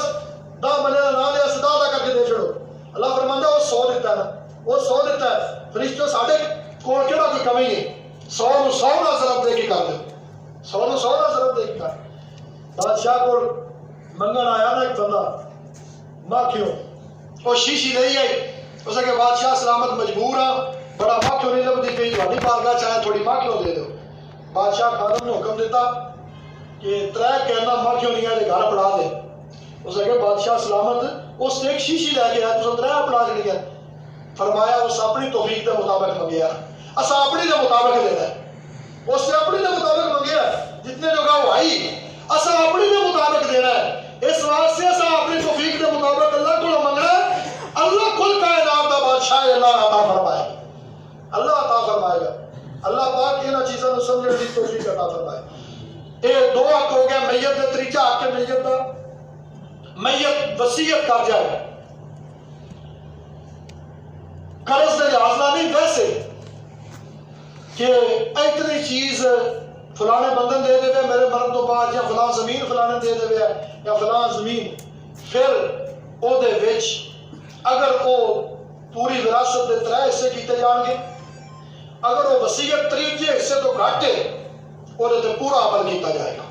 Speaker 1: 10 بندے کا نام لیا 10 ادا کر کے دے چھڑو۔ اللہ فرماندا وہ 100 دیتا ہے نا، وہ 100 دیتا ہے، فرشتوں ساڈے کول کیڑا کوئی کمی ہے، 100 نو 100 نہ ضرب دے کے کر دو، 100 نو 100 نہ ضرب دے کے کر۔ بادشاہ کو منگن آیا نا ایک بندہ ماکھیوں، وہ شیشی نہیں آئی، اس کہ بادشاہ سلامت مجبور ہاں، بڑا ماکھیوں نہیں لبدی پئی، تہاڈی بارگاہ چاہے تھوڑی ماکھیوں دے دو۔ بادشاہ خادم نے حکم دیتا کہ 3 کہنا ماکھیوں نہیں آئے گھر پڑا دے۔ اس کہ بادشاہ سلامت اس سے ایک شیشی لے کے آیا، تو 3 پڑا کے لیا۔ فرمایا اس اپنی توفیق کے مطابق منگیا، اسا اپنی کے مطابق دینا ہے، اس سے اپنی کے مطابق منگیا، جتنے جگہ وہ آئی اسا اپنی کے مطابق دینا ہے۔ اس واسطے اسا اپنی توفیق کے مطابق اللہ کو منگنا ہے، اللہ کل کائنات کا بادشاہ اللہ عطا فرمائے گا، اللہ عطا فرمائے گا۔ اللہ پاک انہاں چیزاں نوں سمجھن دی توفیق عطا فرمائے۔ یہ دو حق ہو گیا میت دے، تیجا حق ہے میت دا، میت وصیت کر جائے قرض دے لحاظ نال نہیں، ویسے کہ اتنی چیز فلانے بندن دے دے میرے مرن تو بعد، یا فلاں زمین فلانے دے دے یا فلاں زمین، پھر او دے وچ اگر او پوری وراثت دے 3 حصے کیتے جان گے، اگر وہ وصیت 3 حصے تو گھٹ ہے وہ تے پورا عمل کیتا جائے گا۔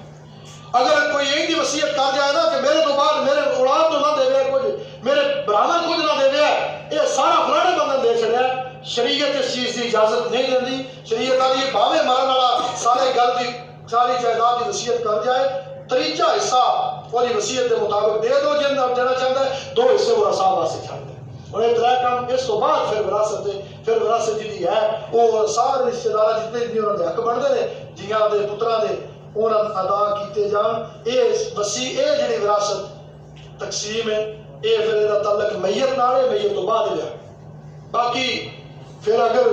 Speaker 1: اگر کوئی یہی دی وصیت کر جائے نا کہ میرے تو بعد میرے اولاد تو نہ دے وے کچھ، میرے برامن کچھ نہ دے وے، یہ سارا فلانے بندن دے چھڑیا، شریعت اس چیز کی اجازت نہیں دیندی۔ شریعت آدھی ہے بھاوے مرن والا سارے گھر دی ساری جائیداد کی وصیت کر جائے، 3 حصہ وہ وصیت کے مطابق دے دو، جن دینا چاہتا ہے 2 حصے وہ رسا واسطے چھڑ دے۔ اور یہ 3 کام اس تو بعد پھر وراثت ہے، پھر وراثت جی ہے وہ سارے رشتے دار جتنے بھی انہوں نے حق بنتے ہیں جیاں دے پتراں دے انہوں ادا کیتے جان۔ یہ جڑی وراثت تقسیم ہے یہ پھر تعلق میت نال ہے، میت تو بعد ہے۔ باقی پھر اگر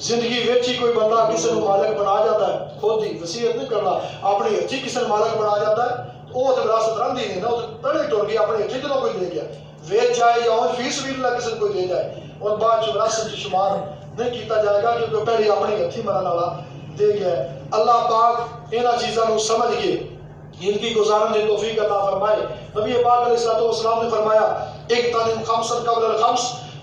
Speaker 1: زندگی وچ ہی کوئی بندہ کسی کو مالک بنا جاتا ہے، خود ہی وصیت نہیں کرنا، اپنی ہتھی کسی نے مالک بنا جاتا ہے، وہ تو وراثت رہندی نہیں نا، وہ پہلے ٹر گئی، اپنی ہتھی جدوں کوئی دے گیا ویچ جائے یا فی سبیل اللہ کسی کو کوئی دے جائے، اور بعد وراثت شمار نہیں کیتا جائے گا کیونکہ پہلے اپنی ہتھی مرن والا دے گیا ہے۔ اللہ پاک انہاں چیزاں نوں سمجھ کے زندگی گزارن دی توفیق عطا فرمائے۔ نبی پاک علیہ الصلوۃ والسلام نے فرمایا ایک تعلیم خمس قبل الخمس،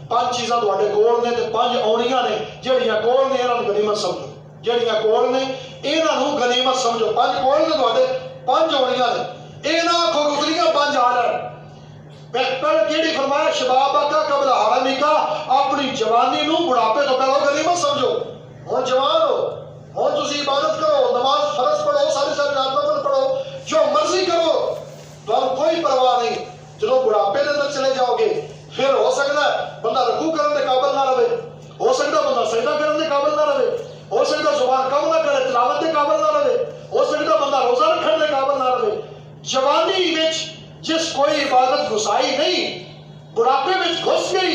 Speaker 1: 5 چیزاں تواڈے کول نے تے 5 آونیاں نے، جڑیاں کول نے انہاں نوں غنیمت سمجھو، جڑیاں کول نے انہاں نوں غنیمت سمجھو۔ 5 کول نے تواڈے، 5 آونیاں نے، اے نہ آکھو گزریاں 5 آ جان۔ پہلے کیڑی فرمایا شبابہ کا قبل حرمی کا، اپنی جوانی نوں بڑھاپے تو پہلو غنیمت سمجھو۔ ہن جوان ہو، ہن تسی عبادت کرو، نماز فرض پڑھو، ساری رات پڑھو، جو مرضی کرو، تمہیں کوئی پرواہ نہیں۔ جدوں بڑھاپے دے اندر چلے جاؤ گے پھر ہو سکتا ہے بندہ رکوع کرنے کے قابل نہ رہے، ہو سکتا بندہ سجدہ کرنے کے قابل نہ رہے، ہو سکتا زبان کم نہ کرے، تلاوت کے قابل نہ رہے، ہو سکتا بندہ روزہ رکھنے کے قابل نہ رہے۔ جوانی وچ جس کوئی عبادت گسائی نہیں، بڑھاپے میں گھس گئی،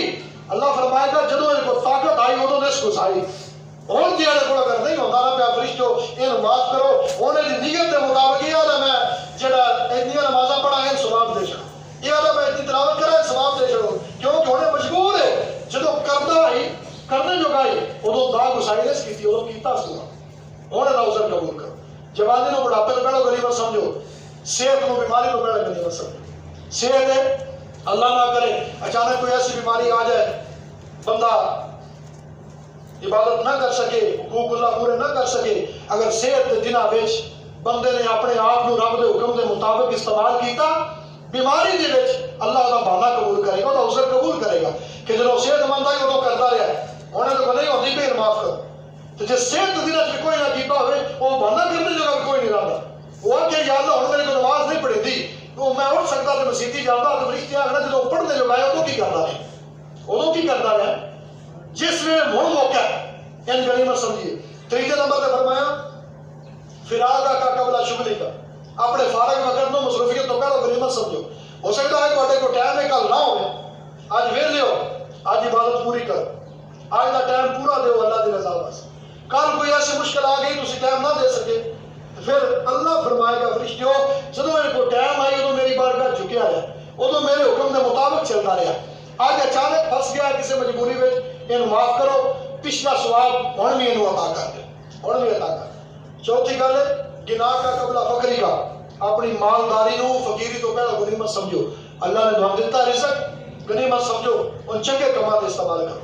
Speaker 1: اللہ فرمائے گا جدوں ان کو طاقت آئی ادوں نے اس گسائی۔ ہوں جی کو اگر نہیں ہوتا نا پیا فرشتو یہ معاف کرو، انہیں دی نیت کے مطابق یہ آدھا میں جڑا اتنی نمازاں پڑھا ہے ثواب دے چھڑو، یہ آدھا میں اتنی تلاوت کرا ہے ثواب دے چھڑو، کیونکہ انہیں مجبور ہے جدوں کرتا ہی کرنے جو گائی ادوں دا گسائی نے کی ادوں کیتا سوا، انہیں نوزر قبول کرو۔ جوانی نو بڑھاپے تو پہلو غنیمت سمجھو، صحت نو بیماری تو پہلے غنیمت سمجھو۔ صحت ہے اللہ نہ کرے اچانک کوئی ایسی بیماری آ جائے بندہ عبادت نہ کر سکے، حقوق اللہ پورے نہ کر سکے، اگر صحت کے دنوں وچ بندے نے اپنے آپ کو رب دے حکم دے مطابق استعمال کیتا، بیماری دے وچ اللہ دا بہانہ قبول کرے گا، وہ عذر قبول کرے گا کہ جدوں صحت مند آئی ادوں کرتا رہا، انہیں تو نہیں ہوتی پھر معاف کرو۔ تو جس صحت کے دنوں کوئی نہ کیتا ہوئے وہ بہانہ کرنے جگہ کوئی نہیں رہتا، وہ کہ یا اللہ ہن میرے کو نماز نہیں پڑھی تھی تو میں اٹھ سکتا تو مسیتی جاتا تو فرشتے آخنا جدوں پڑھنے جو گئے ادوں کی کرتا رہے، ادوں کی کرتا رہا جس میں ہن موقع ہے، ان غنیمت سمجھیے۔ 3 نمبر پہ فرمایا فراغ کا قبل شغلی کا، اپنے فارغ وقت میں مصروفیت تو پہلے غنیمت سمجھو۔ ہو سکتا ہے تواڈے کو ٹائم ہے کل نہ ہوئے، اج ویلے ہو، اج عبادت پوری کرو، اج دا ٹائم پورا دیو اللہ دی رضا واسطے۔ کل کوئی ایسی مشکل آ گئی تسی ٹائم نہ دے سکے، پھر اللہ فرمائے گا فرشتیو جدوں ان کو ٹائم آئی ادوں میری بارگاہ جھکیا ہے، ادوں میرے حکم دے مطابق چلتا رہا، اج اچانک پھنس گیا کسی مجبوری میں، انہوں معاف کرو، پچھلا ثواب ہن بھی انہوں عطا کر دے، ہن بھی عطا کر۔ چوتھی گل ہے گناہ کا قبل فقری کا، اپنی مالداری نو فقیری تو پہلے غنیمت سمجھو، اللہ نے تمہیں دیتا رزق غنیمت سمجھو، ان چنگے کماں تے استعمال کرو،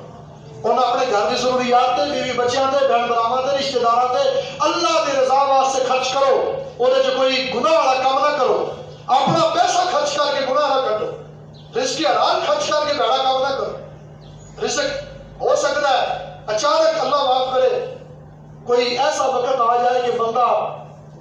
Speaker 1: انہیں اپنے گھر کی ضروریات تے، بیوی بچیاں تے، بہن بھراواں تے، رشتہ داراں تے اللہ دی رضا واسطے خرچ کرو، اودے چ کوئی گناہ والا کام نہ کرو، اپنا پیسہ خرچ کر کے گناہ نہ کٹو، رزق حلال خرچ کر کے بھڑا کام نہ کرو۔ رزق ہو سکتا ہے اچانک اللہ معاف کرے کوئی ایسا وقت آ جائے کہ بندہ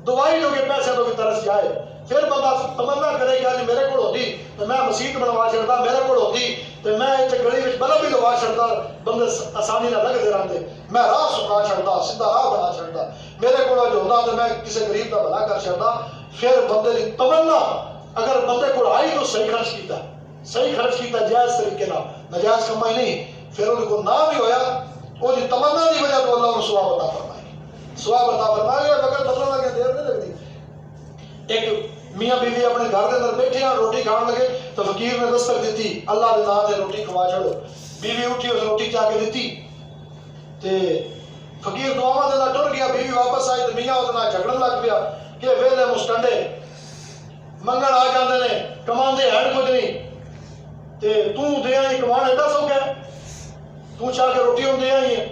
Speaker 1: دوائی جو کہ پیسے تو بھی ترس جائے، پھر بندہ تمنا کرے کہ میرے کو ہوتی تو میں مسیت بنوا چڑھتا، میرے کو ہوتی تو میں اتنے گلی میں بلب بھی لوا چڑھتا، بندے آسانی نہ لگتے رہتے، میں راہ سکھا چڑھتا، سیدھا راہ بنا چڑھتا، میرے کو جو ہوتا تو میں کسی غریب کا بھلا کر چڑھتا۔ پھر بندے کی تمنا اگر بندے کو آئی تو صحیح خرچ کیتا، صحیح خرچ کیتا جائز طریقے ناجائز کمائی نہیں، پھر ان کو نہ بھی ہویا وہ تمنا کی وجہ تو اللہ ثواب عطا فرمائے۔ سواب عطا فرمائے. وقت بدلنے لگے دیر نہیں لگتی. ایک میاں بیوی اپنے گھر کے اندر بیٹھے ہیں, روٹی کھان لگے تو فقیر نے دستک دیتی, اللہ دے نام تے روٹی کھوا چھڑو. بیوی اٹھی اس روٹی چا کے دیتی تے فقیر دعاواں دے ٹر گیا. بیوی واپس آئی تو میاں اس نال جھگڑن لگ پیا کہ ویلے مسٹنڈے منگن آ جاندے نے, کماندے ہیں کچھ نہیں تے تو دے آئی کمان ایڈا سوکھا ہے, تو چاہ کے روٹی ہوں دے آئی ہے.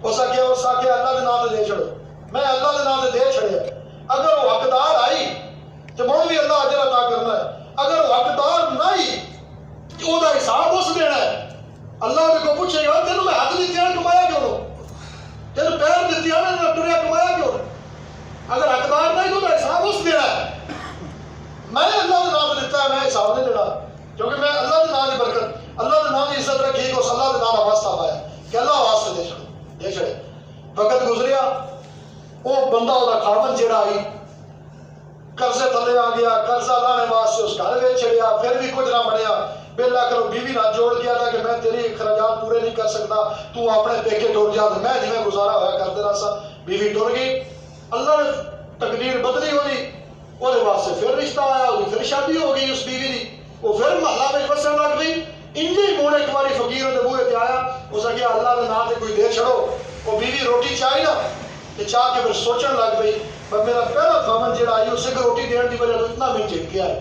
Speaker 1: اس آکھیا اللہ دے نام تے دے چھڑو. میں اللہ دے نام تے دے چھڑیا. اگر وہ حقدار آئی تو مون بھی اللہ اجر عطا کرنا ہے. اگر وہ حقدار نہیں تو وہ حساب اس دینا ہے. اللہ دے کو پوچھے گا تینوں میں ہاتھ دیتی ہے کمایا کیوں نو, تینوں پیر دیتی ہے نا ٹریا کمایا کیوں. اگر حقدار نہیں تو حساب اس دینا ہے. میں اللہ دے نام دیتا ہے, میں حساب نہیں دینا, کیونکہ میں اللہ دے نام کی برکت, اللہ دے نام کی عزت رکھی اس اللہ دے نام کا واسطہ پایا کہ اللہ واسطے دے چھڑے. وقت گزریا, وہ بندہ وہ خاون جڑا آئی قرضے تھلے آ گیا, قرضہ لانے واسطے اس گھر ویچ چھڑیا, پھر بھی کچھ نہ بنیا. بلا کرو بیوی نہ جوڑ دیا تھا کہ میں تیری اخراجات پورے نہیں کر سکتا, تو اپنے پیکے ٹر جا, میں جی میں گزارا ہوا کر دینا سا. بیوی ٹر گئی, اللہ نے تقدیر بدلی ہوئی, وہ واسطے پھر رشتہ آیا, پھر شادی ہو گئی اس بیوی کی. وہ پھر محلہ میں بسن لگ گئی. انجے ہی موڑ ایک باری فقیر دے بوئے تے آیا, اس نے کہا اللہ دے نام تے کوئی دے چھڑو. وہ بیوی روٹی چاہی نا تے چاہ کے پھر سوچن لگ گئی, پر میرا پہلا خامن جڑا آئی اسے کہ روٹی دین دی وجہ تو اتنا میں چڑھ گیا ہے,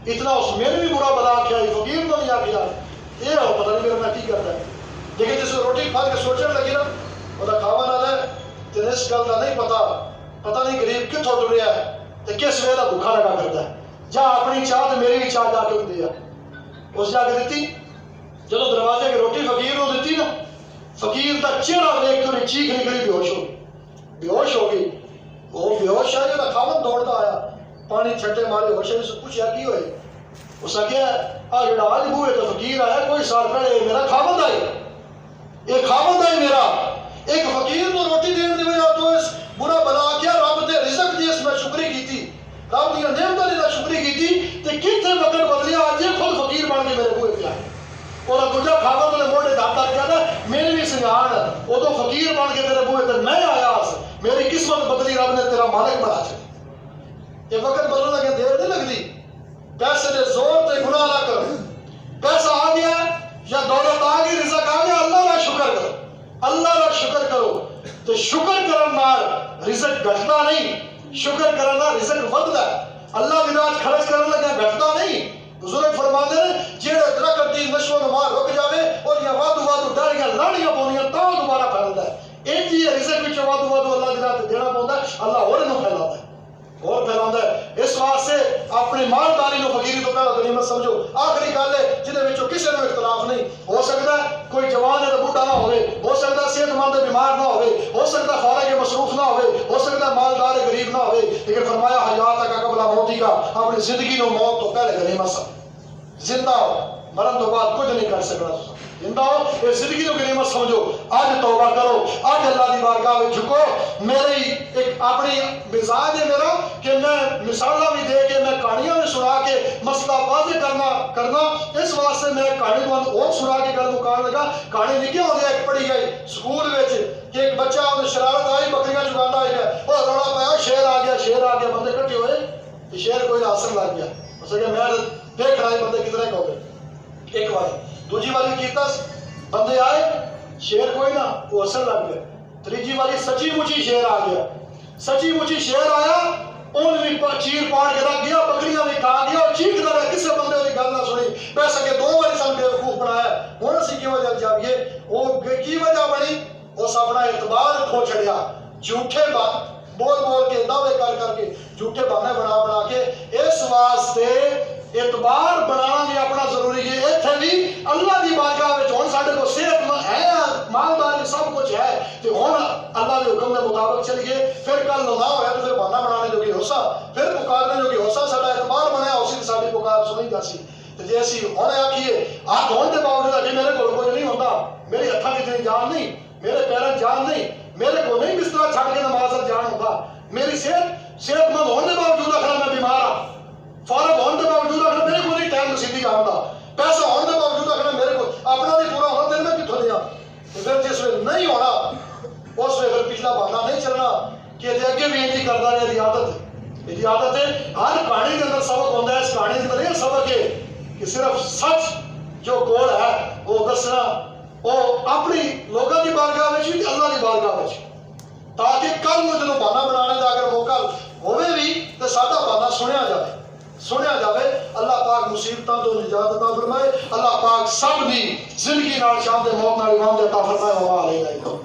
Speaker 1: اتنا اس میں بھی برا بلا کیا, فقیر کو نہیں آ گیا, یہ ہو پتہ نہیں میرا میں کی کرتا ہے. لیکن جس کو روٹی کھا کے سوچن لگی نا وہ خامن آ ہے تے اس گل کا نہیں پتہ نہیں غریب کتوں ٹریا ہے تے کس وجہ کا بھوکا لگا کرتا ہے. جا اپنی چاہ تے میری بھی چاہ جا کے دیا. اس جا کے دیتی, جب دروازے کی روٹی فقیر کو دیتی نا, فقیر کا چہرہ دیکھ کر چیخ نکلی, بے ہوش ہو گئی. وہ بے ہوش ہے جو خامن دوڑتا آیا, پانی چھٹے مارے ہوش ہے, سے پوچھا کی ہوئے. اس نے کہا جڑا آج بوئے تو فقیر آیا کوئی سال پہلے, میرا خامن آئی, یہ خامن آئی میرا. ایک فقیر کو روٹی دین دی وجہ تو اس برا بلا کیا, رب دے رزق دی اس میں شکری کی تھی, رب دیا نعمتاں دی شکری کی تھی, تے کتنے وقت بدلیا, آج یہ خود فقیر بن کے میرے بوئے پہ آئے. اور دوجا خامن نے موڑے دھاتا کیا تھا, میری بھی سنگان وہ تو فقیر بن کے تیرے بوئے تے میں آیا, میری قسمت بدلی, رب نے تیرا مالک بنا چھڑا. یہ وقت بدلنے لگے دیر نہیں لگتی. پیسے دے زور تے گناہ نہ کرو. پیسہ آ گیا یا دولت آ گئی, رزق آ گیا, اللہ کا شکر کرو, اللہ کا شکر کرو. تو شکر کرنا رزق گھٹنا نہیں, شکر کرنا رزق ودتا ہے. اللہ کی راہ خرچ کرنے لگا گھٹنا نہیں. بزرگ فرماتے ہیں جیڑے درخت دی نشو نما رک جاوے اور یہ وادو ڈالیاں لاڑیاں پونیاں تاں دوبارہ پھیلتا ہے. ایک جی رزق وچ وادو اللہ کی راہ دینا پوندا ہے, اللہ اور نو پھیلاتا ہے اور پھیلاتا ہے. اس واسطے اپنی مالداری نو فقیری تو پہلا غنیمت سمجھو. آخری گل ہے جہدے وچوں کسی نو اختلاف نہیں. ہو سکتا ہے کوئی جوان ہے تو بوڑھا نہ ہوئے, ہو سکتا ہے صحت مند بیمار نہ ہوئے, ہو سکتا ہے فارغ مصروف نہ ہوئے, ہو سکتا ہے مالدار غریب نہ ہوئے, لیکن فرمایا حیات کا قبل موتی کا, اپنی زندگی نو موت تو پہلے غنیمت سمجھو. زندہ ہو, مرن تو بعد کچھ نہیں کر سکنا. زندہ ہو, یہ زندگی کو غنیمت سمجھو. آج توبہ کرو, آج اللہ کی بارگاہ میں جھکو. میری ایک اپنی مزاج ہے میرا کہ میں مثالہ بھی دے کے, میں کہانیاں بھی سنا کے مسئلہ واضح کرنا. اس واسطے میں کہانی کو اور سنا کے گل مکان لگا. کہانی نہیں کیا ہو گیا, ایک پڑھی گئی سکول میں کہ ایک بچہ شرارت آئی, بکریاں چگانا آئی ہے, اور روڑا پایا شیر آ گیا, بندے کٹھے ہوئے, شیر کوئی اثر لگ گیا. اس نے میں دیکھ رہا ہے بندے کتنے ہو گئے. ایک بار دوسری والی کیتا بندے آئے, شیر کوئی نہ, وہ اثر لگ گیا. تیجی والی سچی مچی شیر آ گیا. سچی مچی شیر آیا, ان بھی چیر پاڑ کے رکھ گیا, بکریاں بھی کھا گیا, اور چیختا رہا, کسی بندے کی گل نہ سنی. پیسے کے 2 بار سن بیوقوف بنایا. ہوں اسی کی وجہ جب یہ وہ کی وجہ بنی, اس اپنا اعتبار کھو چھڑیا, جھوٹے بات بول کے, دعوے کر کے, جھوٹے بہانے بنا کے. اس واسطے اعتبار بنانا بھی اپنا ضروری ہے. اتنے بھی اللہ کی بارگاہ میں ہوں سارے کو صحت ہے, مالداری سب کچھ ہے, تو ہوں اللہ کے حکم کے مطابق چلیے. پھر کل نہ ہوا تو پھر بہانا بنانے جو کہ ہوسا, پھر پکارنے جو کہ ہوسا, سارا اعتبار بنایا, اسی ساری پکار سنی جاسی. جی اسی ہوں آخیے ہاتھ ہونے کے باوجود جی میرے کو کچھ نہیں ہوتا, میری ہاتھوں کی اتنی جان نہیں, میرے پیروں جان نہیں, میرے کو نہیں بستر چھڈ کے نماز جان ہوتا, میری صحت مند ہونے کے باوجود آخر میں بیمار ہوں, فارغ ہونے کے باوجود آخر میرے کو نہیں ٹائم رسیدگی کا ہوتا, پیسہ ہونے کے باوجود آخر میرے کو اپنا نہیں پورا ہونا, دن میں کتوں دیا. پھر جس میں نہیں ہونا اس میں پھر پچھلا بہانا نہیں چلنا. کہ یہ اگے بھی انجی کرتا رہے دی عادت ہے، یہ عادت ہے۔ ہر کہانی کے اندر سبق ہوتا ہے، اس کہانی کے اندر یہ سبق ہے کہ صرف سچ جو کول ہے وہ دسنا، وہ اپنی لوگوں کی بارگاہ میں بھی اللہ کی بارگاہ میں، تاکہ کل میں جنہوں بہانہ بنانے کا اگر موقع ہوئے بھی تو سادہ بہانہ سنیا جائے۔ اللہ پاک مصیبتوں تو نجات عطا فرمائے، اللہ پاک سب دی زندگی نال شان دے موت نال ایمان دے عطا فرمائے۔ وما علینا۔